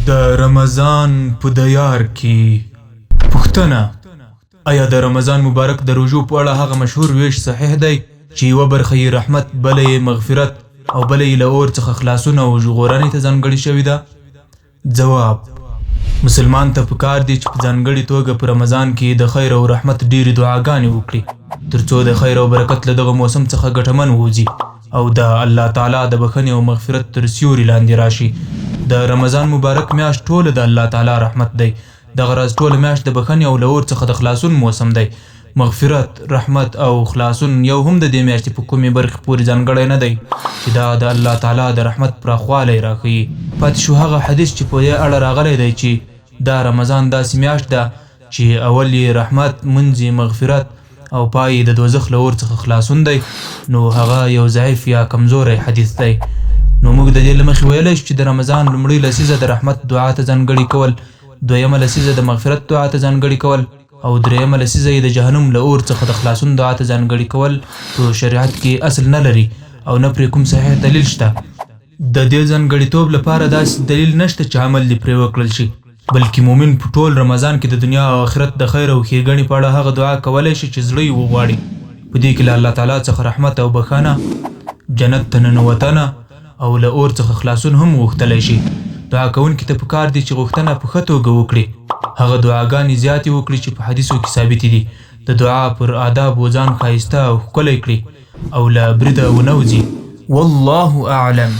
د رمضان په دیار کې پوښتنه: آیا د رمضان مبارک د روژو په اړه هغه مشهور ویش صحیح دی چې یوه برخه یې رحمت، بله یې مغفرت او بله یې له اور څخه خلاصون او ژغورنې ته ځانګړې شوې ده؟ ځواب: مسلمان ته پکار دی چې په ځانګړې توګه په رمضان کې د خیر او رحمت ډېرې دعاګانې وکړي ترڅو د خیر او برکت له دغه موسم څخه ګټمن ووځي او د الله تعالی د بخښنې او مغفرت تر سیوري لاندې راشي. د رمضان مبارک میاشت ټوله د الله تعالی رحمت دی. دغه راز ټوله میاشت د بخښنې او له اور څخه د خلاصون موسم دی. مغفرت، رحمت او خلاصون یو هم د دې میاشتې په کومې برخې پورې ځانګړی نه دی چې دا د الله تعالی د رحمت پراخوالی راښیي. پاتې شو هغه حدیث چې په دې اړه راغلی دی چې دا رمضان داسې میاشت ده چې اول یې رحمت، منځ یې مغفرت او پای د دوزخ له اور څخه خلاصون دی. نو هغه یو ضعیف یا کمزوری حدیث دی. نو موږ د دې له مخې ویلی شو چې د رمضان لومړۍ لسیزه د رحمت دعا ته ځانګړې کول، دویمه لسیزه د مغفرت دعا ته ځانګړې کول او دریمه لسیزه یې د جهنم له اور څخه د خلاصون دعا ته ځانګړې کول په شریعت کې اصل نه لري او نه پرې کوم صحیح دلیل شته. د دې ځانګړیتوب لپاره داسې دلیل نشته چې عمل دې پرې وکړل شي، بلکې مومن په ټول رمضان کې د دنیا او آخرت د خیر او ښېګڼې په اړه هغه دعا کولی شي چې زړه یې وغواړي. په دې کې له الله تعالی څخه رحمت او بښنه، جنت ته ننوتنه او له اور څخه خلاصون هم غوښتلی شي. دعا کوونکي ته پکار دی چې غوښتنه په ښه توګه وکړي، هغه دعاګانې زیاتې وکړي چې په حدیثو کې ثابتې دي، د دعا پر آدابو ځان ښایسته او ښکلی کړي او له بریده ونه وځي. والله اعلم.